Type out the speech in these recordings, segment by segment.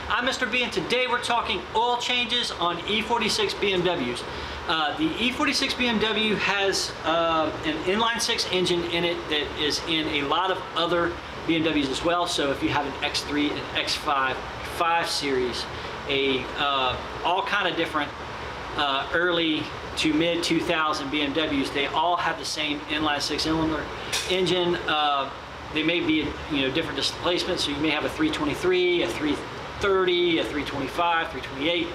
I'm Mr. B, and today we're talking oil changes on E46 BMWs. The E46 BMW has an inline-6 engine in it that is in a lot of other BMWs as well. So if you have an X3 and X5, 5 Series, all kind of different early to mid 2000 BMWs, they all have the same inline-6 cylinder engine. They may be different displacements, so you may have a 323, a 330, a 325, 328.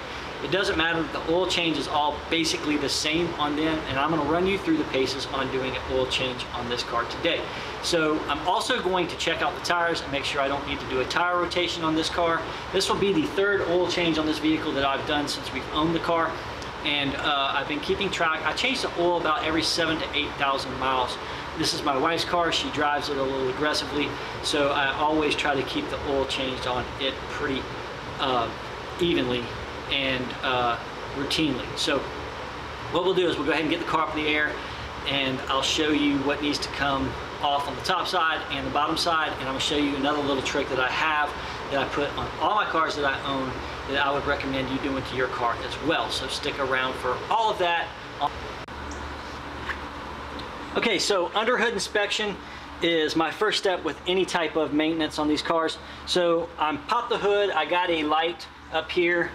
It doesn't matter. The oil change is all basically the same on them, and I'm going to run you through the paces on doing an oil change on this car today. So I'm also going to check out the tires and make sure I don't need to do a tire rotation on this car. This will be the third oil change on this vehicle that I've done since we've owned the car, and I've been keeping track. I change the oil about every 7,000 to 8,000 miles. This is my wife's car. She drives it a little aggressively, so I always try to keep the oil changed on it pretty evenly and routinely. So what we'll do is we'll go ahead and get the car up in the air, and I'll show you what needs to come off on the top side and the bottom side, and I'm going to show you another little trick that I have that I put on all my cars that I own that I would recommend you doing to your car as well. So stick around for all of that. Okay, so under hood inspection is my first step with any type of maintenance on these cars. So I'm popped the hood. I got a light up here,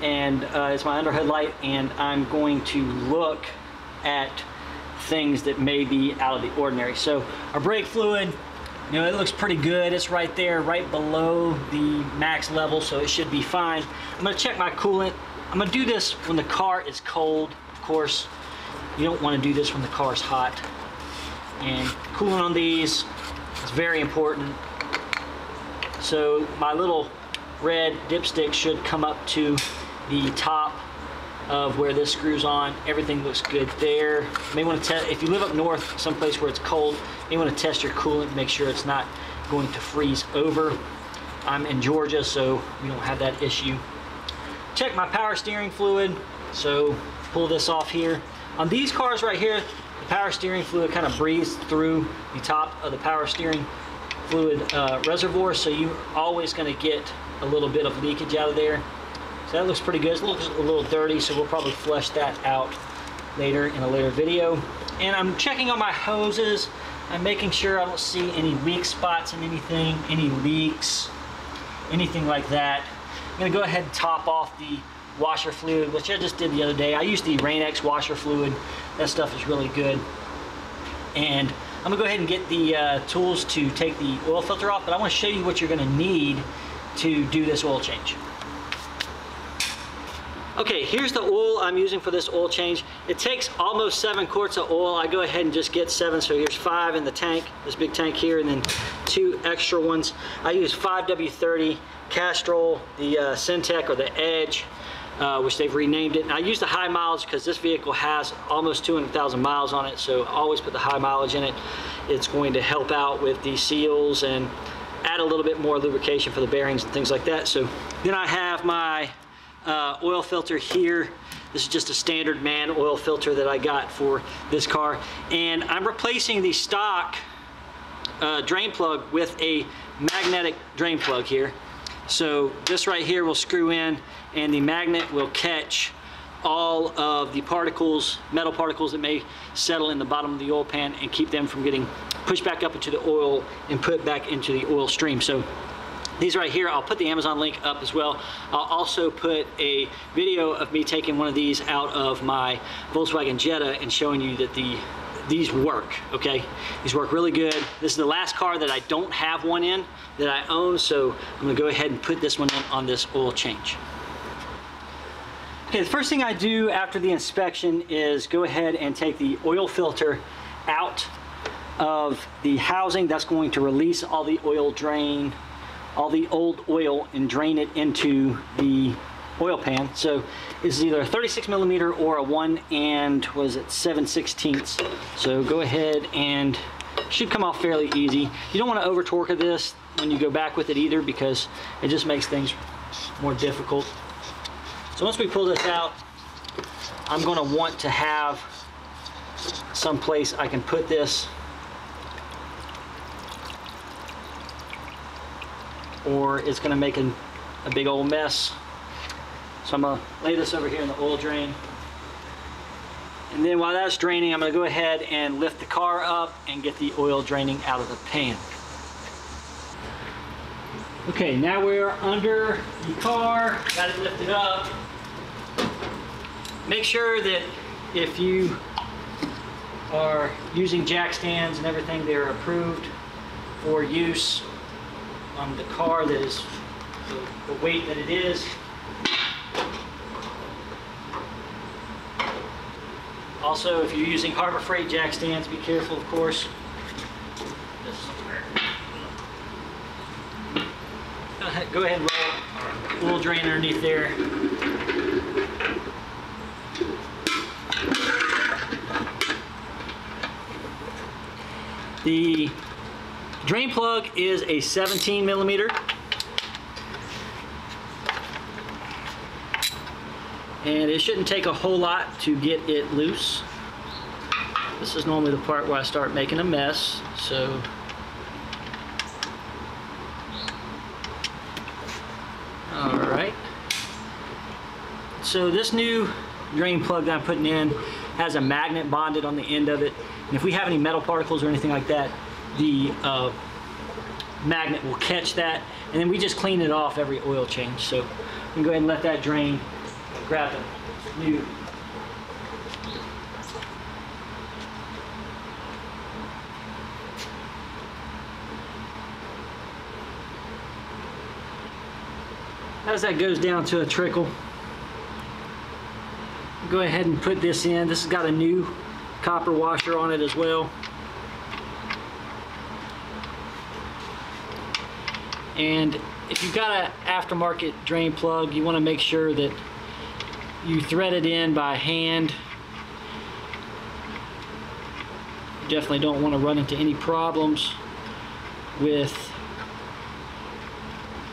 and it's my under hood light, and I'm going to look at things that may be out of the ordinary. So our brake fluid, it looks pretty good. It's right there, right below the max level, so it should be fine. I'm gonna check my coolant. I'm gonna do this when the car is cold, of course. You don't want to do this when the car is hot. And coolant on these is very important. So my little red dipstick should come up to the top of where this screws on. Everything looks good there. You may want to test, if you live up north, someplace where it's cold, you may want to test your coolant, make sure it's not going to freeze over. I'm in Georgia, so we don't have that issue. Check my power steering fluid. So pull this off here. On these cars right here, the power steering fluid kind of breathes through the top of the power steering fluid reservoir, so you're always going to get a little bit of leakage out of there. So that looks pretty good. It looks a little dirty, so we'll probably flush that out later in a later video. And I'm checking on my hoses. I'm making sure I don't see any weak spots in anything, any leaks, anything like that. I'm going to go ahead and top off the washer fluid, which I just did the other day. I used the Rain-X washer fluid. That stuff is really good. And I'm gonna go ahead and get the tools to take the oil filter off, but I want to show you what you're gonna need to do this oil change. Okay, here's the oil I'm using for this oil change. It takes almost 7 quarts of oil. I go ahead and just get 7, so here's 5 in the tank, this big tank here, and then 2 extra ones. I use 5W30 Castrol, the Syntec or the Edge, which they've renamed it. And I use the high mileage because this vehicle has almost 200,000 miles on it, so I always put the high mileage in it. It's going to help out with the seals and add a little bit more lubrication for the bearings and things like that. So then I have my oil filter here. This is just a standard man oil filter that I got for this car, and I'm replacing the stock drain plug with a magnetic drain plug here. So this right here will screw in, and the magnet will catch all of the particles, metal particles that may settle in the bottom of the oil pan, and keep them from getting pushed back up into the oil and put back into the oil stream. So these right here, I'll put the Amazon link up as well. I'll also put a video of me taking one of these out of my Volkswagen Jetta and showing you that these work, okay? These work really good. This is the last car that I don't have one in that I own, so I'm gonna go ahead and put this one in on this oil change. Okay, the first thing I do after the inspection is go ahead and take the oil filter out of the housing. That's going to release all the oil drain, all the old oil, and drain it into the oil pan. So this is either a 36 millimeter or a 1 and 7/16. So go ahead, and it should come off fairly easy. You don't want to over torque this when you go back with it either, because it just makes things more difficult. So once we pull this out, I'm going to want to have some place I can put this, or it's going to make a a big old mess. So I'm gonna lay this over here in the oil drain. And then while that's draining, I'm gonna go ahead and lift the car up and get the oil draining out of the pan. Okay, now we're under the car, got it lifted up. Make sure that if you are using jack stands and everything, they're approved for use on the car that is the weight that it is. Also, if you're using Harbor Freight jack stands, be careful, of course. Go ahead and roll oil drain underneath there. The drain plug is a 17 millimeter. And it shouldn't take a whole lot to get it loose. This is normally the part where I start making a mess, so. All right. So this new drain plug that I'm putting in has a magnet bonded on the end of it. And if we have any metal particles or anything like that, the magnet will catch that. And then we just clean it off every oil change. So we can go ahead and let that drain. Grab the new as that goes down to a trickle, go ahead and put this in. This has got a new copper washer on it as well. And if you've got an aftermarket drain plug, you want to make sure that you thread it in by hand. You definitely don't want to run into any problems with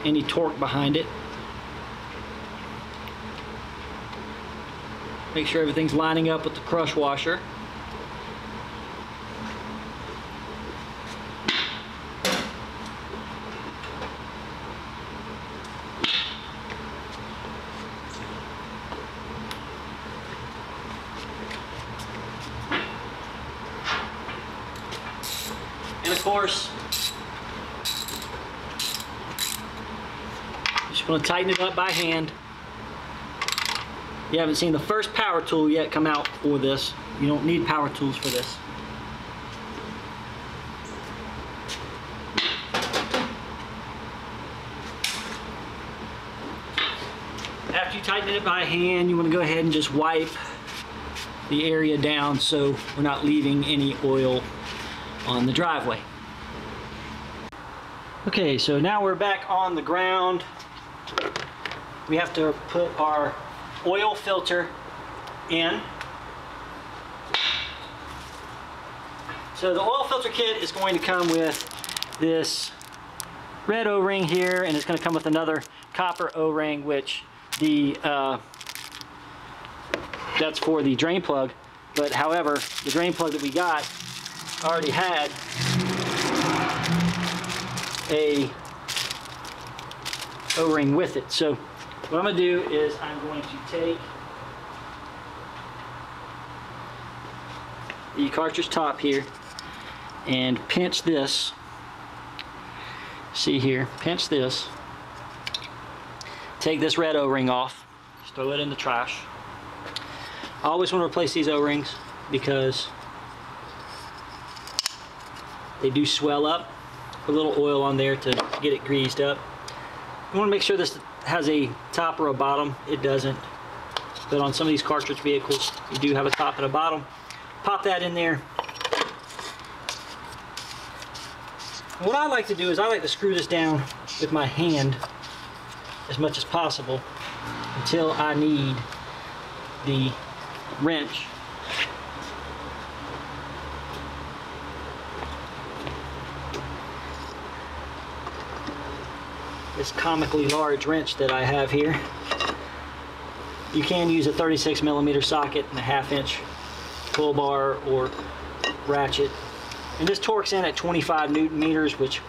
any torque behind it. Make sure everything's lining up with the crush washer. And of course, just going to tighten it up by hand. You haven't seen the first power tool yet come out for this. You don't need power tools for this. After you tighten it by hand, you want to go ahead and just wipe the area down so we're not leaving any oil on the driveway. Okay, so now we're back on the ground. We have to put our oil filter in. So the oil filter kit is going to come with this red O-ring here, and it's going to come with another copper O-ring, which that's for the drain plug. But however, the drain plug that we got already had a O-ring with it. So what I'm going to do is I'm going to take the cartridge top here and pinch this. See here, pinch this. Take this red O-ring off, just throw it in the trash. I always want to replace these O-rings because they do swell up. Put a little oil on there to get it greased up. You want to make sure this has a top or a bottom. It doesn't, but on some of these cartridge vehicles you do have a top and a bottom. Pop that in there. What I like to do is I like to screw this down with my hand as much as possible until I need the wrench. This comically large wrench that I have here. You can use a 36 millimeter socket and a 1/2 inch pull bar or ratchet. And this torques in at 25 Newton meters, which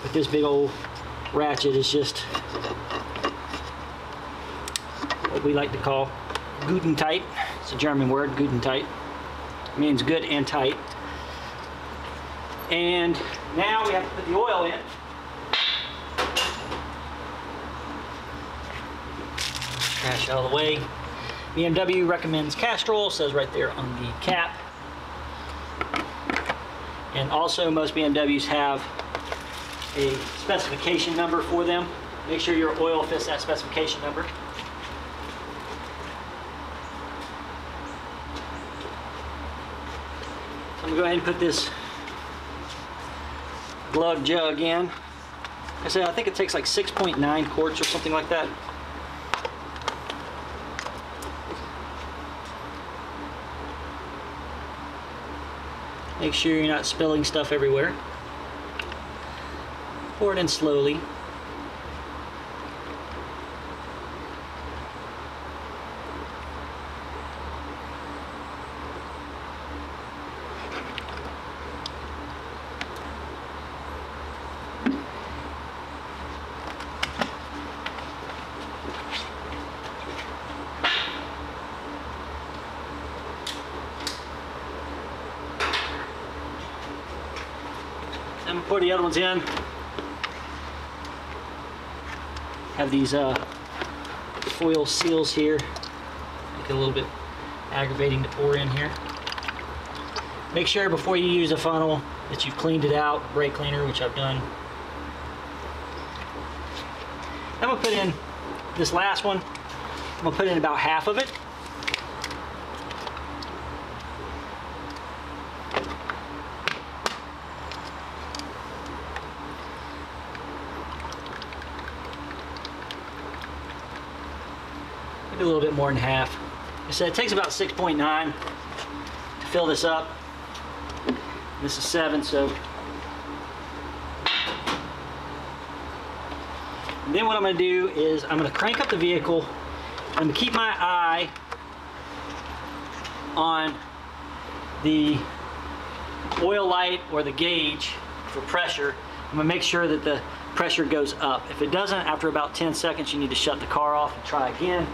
with this big old ratchet is just what we like to call guten tight. It's a German word, guten tight. It means good and tight. And now we have to put the oil in. Trash out of the way. BMW recommends castor oil, says right there on the cap. And also most BMWs have a specification number for them. Make sure your oil fits that specification number. So I'm going to go ahead and put this glove jug in. Like I said, I think it takes like 6.9 quarts or something like that. Make sure you're not spilling stuff everywhere. Pour it in slowly. I'm gonna pour the other ones in. Have these foil seals here. Make it a little bit aggravating to pour in here. Make sure before you use a funnel that you've cleaned it out, brake cleaner, which I've done. I'm gonna put in this last one. I'm gonna put in about half of it. Maybe a little bit more than half. Like I said, it takes about 6.9 to fill this up. This is 7, so. And then what I'm going to do is I'm going to crank up the vehicle. I'm going to keep my eye on the oil light or the gauge for pressure. I'm going to make sure that the pressure goes up. If it doesn't, after about 10 seconds, you need to shut the car off and try again.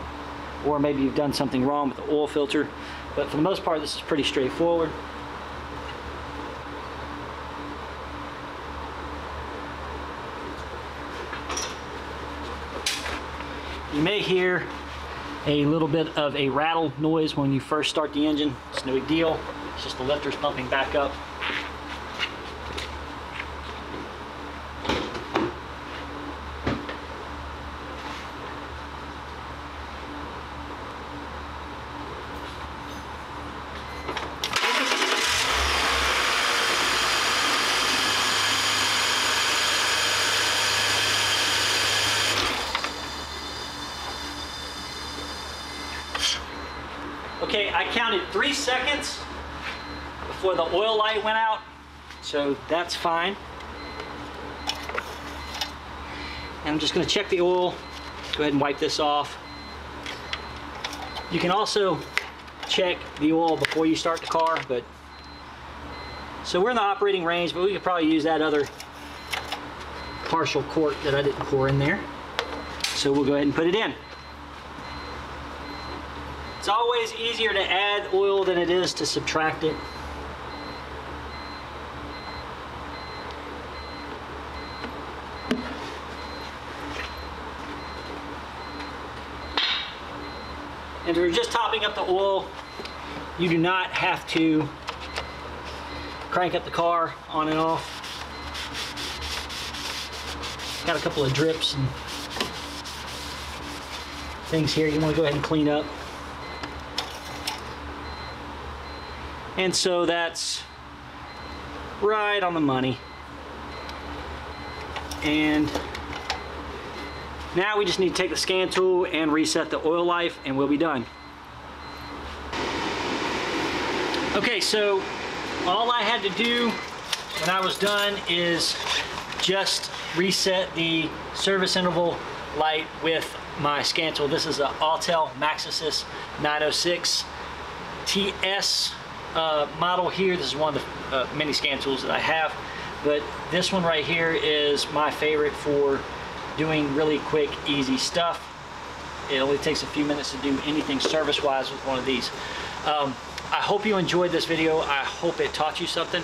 Or maybe you've done something wrong with the oil filter. But for the most part, this is pretty straightforward. You may hear a little bit of a rattle noise when you first start the engine. It's no big deal. It's just the lifters pumping back up. Okay, I counted 3 seconds before the oil light went out, so that's fine. And I'm just going to check the oil. Go ahead and wipe this off. You can also check the oil before you start the car, but so we're in the operating range, but we could probably use that other partial quart that I didn't pour in there. So we'll go ahead and put it in. It's always easier to add oil than it is to subtract it. And if you're just topping up the oil, you do not have to crank up the car on and off. Got a couple of drips and things here you want to go ahead and clean up. And so that's right on the money. And now we just need to take the scan tool and reset the oil life and we'll be done. Okay, so all I had to do when I was done is just reset the service interval light with my scan tool. This is a Autel Maxisys 906 TS model here. This is one of the many scan tools that I have, but this one right here is my favorite for doing really quick, easy stuff. It only takes a few minutes to do anything service-wise with one of these. I hope you enjoyed this video. I hope it taught you something.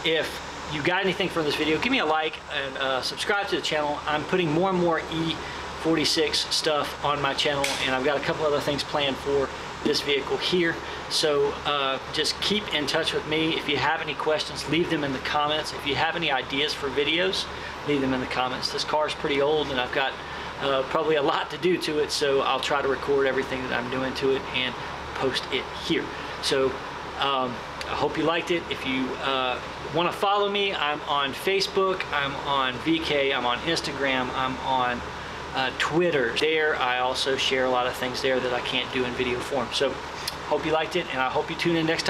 If you got anything from this video, give me a like and subscribe to the channel. I'm putting more and more E46 stuff on my channel, and I've got a couple other things planned for this vehicle here. So just keep in touch with me. If you have any questions, leave them in the comments. If you have any ideas for videos, leave them in the comments. This car is pretty old, and I've got probably a lot to do to it, so I'll try to record everything that I'm doing to it and post it here. So I hope you liked it. If you want to follow me, I'm on Facebook, I'm on VK, I'm on Instagram, I'm on Twitter. There I also share a lot of things there that I can't do in video form. So hope you liked it, and I hope you tune in next time.